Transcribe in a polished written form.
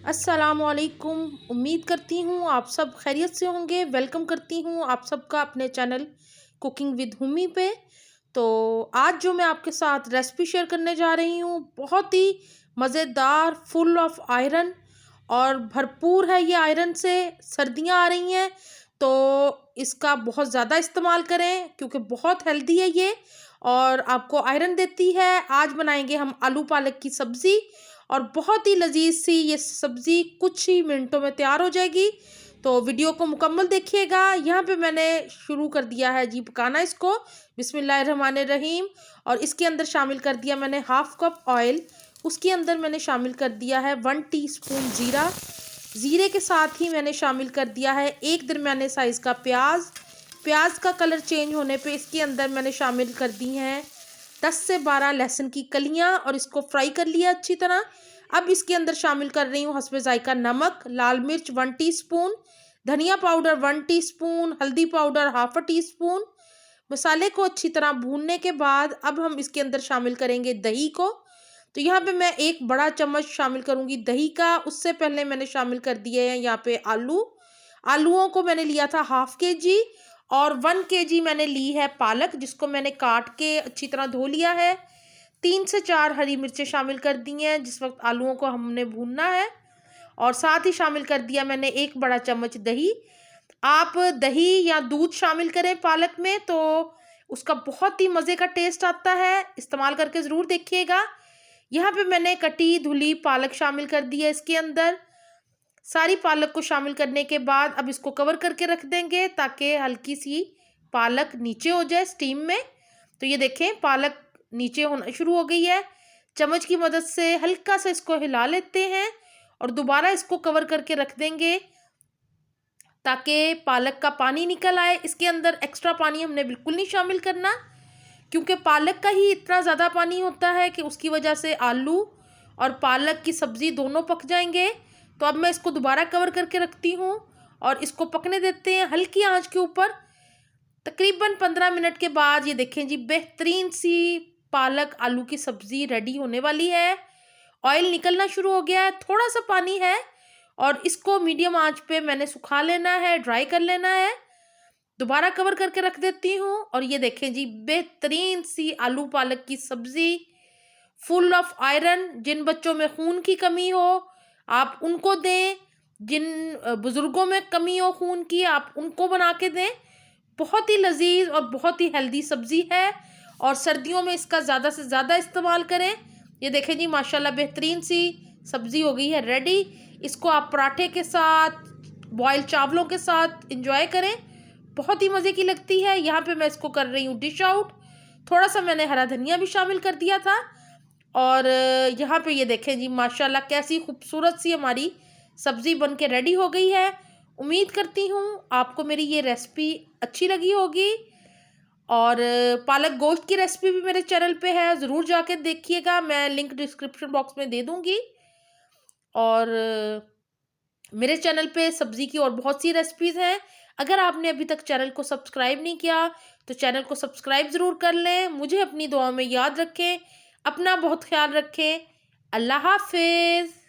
अस्सलामुअलैकुम। उम्मीद करती हूँ आप सब खैरियत से होंगे। वेलकम करती हूँ आप सबका अपने चैनल कुकिंग विद हुमी पे। तो आज जो मैं आपके साथ रेसिपी शेयर करने जा रही हूँ, बहुत ही मज़ेदार, फुल ऑफ आयरन और भरपूर है ये आयरन से। सर्दियाँ आ रही हैं तो इसका बहुत ज़्यादा इस्तेमाल करें क्योंकि बहुत हेल्दी है ये और आपको आयरन देती है। आज बनाएंगे हम आलू पालक की सब्ज़ी और बहुत ही लजीज सी ये सब्ज़ी कुछ ही मिनटों में तैयार हो जाएगी। तो वीडियो को मुकम्मल देखिएगा। यहाँ पे मैंने शुरू कर दिया है जी पकाना इसको। बिस्मिल्लाहिर्रहमानिर्रहीम। और इसके अंदर शामिल कर दिया मैंने हाफ कप ऑयल। उसके अंदर मैंने शामिल कर दिया है 1 टीस्पून ज़ीरा। ज़ीरे के साथ ही मैंने शामिल कर दिया है एक दरमियाने साइज़ का प्याज। प्याज का कलर चेंज होने पे इसके अंदर मैंने शामिल कर दी हैं 10 से 12 लहसुन की कलियां और इसको फ्राई कर लिया अच्छी तरह। अब इसके अंदर शामिल कर रही हूँ हस्बे जायका नमक, लाल मिर्च 1 टीस्पून, धनिया पाउडर 1 टीस्पून, हल्दी पाउडर हाफ अ टीस्पून। मसाले को अच्छी तरह भूनने के बाद अब हम इसके अंदर शामिल करेंगे दही को। तो यहाँ पे मैं एक बड़ा चम्मच शामिल करूँगी दही का। उससे पहले मैंने शामिल कर दिए हैं यहाँ पे आलू। आलूओं को मैंने लिया था हाफ के जी और 1 केजी मैंने ली है पालक, जिसको मैंने काट के अच्छी तरह धो लिया है। 3 से 4 हरी मिर्चें शामिल कर दी हैं जिस वक्त आलूओं को हमने भूनना है। और साथ ही शामिल कर दिया मैंने एक बड़ा चम्मच दही। आप दही या दूध शामिल करें पालक में तो उसका बहुत ही मज़े का टेस्ट आता है। इस्तेमाल करके ज़रूर देखिएगा। यहाँ पे मैंने कटी धुली पालक शामिल कर दी है इसके अंदर। सारी पालक को शामिल करने के बाद अब इसको कवर करके रख देंगे ताकि हल्की सी पालक नीचे हो जाए स्टीम में। तो ये देखें पालक नीचे होना शुरू हो गई है। चम्मच की मदद से हल्का सा इसको हिला लेते हैं और दोबारा इसको कवर करके रख देंगे ताकि पालक का पानी निकल आए। इसके अंदर एक्स्ट्रा पानी हमने बिल्कुल नहीं शामिल करना क्योंकि पालक का ही इतना ज़्यादा पानी होता है कि उसकी वजह से आलू और पालक की सब्ज़ी दोनों पक जाएंगे। तो अब मैं इसको दोबारा कवर करके रखती हूँ और इसको पकने देते हैं हल्की आंच के ऊपर। तकरीबन 15 मिनट के बाद ये देखें जी बेहतरीन सी पालक आलू की सब्ज़ी रेडी होने वाली है। ऑयल निकलना शुरू हो गया है, थोड़ा सा पानी है और इसको मीडियम आंच पे मैंने सुखा लेना है, ड्राई कर लेना है। दोबारा कवर करके रख देती हूँ और ये देखें जी बेहतरीन सी आलू पालक की सब्ज़ी फुल ऑफ आयरन। जिन बच्चों में खून की कमी हो आप उनको दें, जिन बुज़ुर्गों में कमी हो खून की आप उनको बना के दें। बहुत ही लजीज और बहुत ही हेल्दी सब्ज़ी है और सर्दियों में इसका ज़्यादा से ज़्यादा इस्तेमाल करें। ये देखें जी माशाल्लाह बेहतरीन सी सब्ज़ी हो गई है रेडी। इसको आप पराठे के साथ, बॉयल चावलों के साथ इंजॉय करें, बहुत ही मज़े की लगती है। यहाँ पे मैं इसको कर रही हूँ डिश आउट। थोड़ा सा मैंने हरा धनिया भी शामिल कर दिया था और यहाँ पे ये देखें जी माशाल्लाह कैसी खूबसूरत सी हमारी सब्ज़ी बन के रेडी हो गई है। उम्मीद करती हूँ आपको मेरी ये रेसिपी अच्छी लगी होगी और पालक गोश्त की रेसिपी भी मेरे चैनल पे है, ज़रूर जाके देखिएगा। मैं लिंक डिस्क्रिप्शन बॉक्स में दे दूँगी। और मेरे चैनल पे सब्ज़ी की और बहुत सी रेसिपीज़ हैं। अगर आपने अभी तक चैनल को सब्सक्राइब नहीं किया तो चैनल को सब्सक्राइब ज़रूर कर लें। मुझे अपनी दुआओं में याद रखें। अपना बहुत ख्याल रखें। अल्लाह हाफिज़।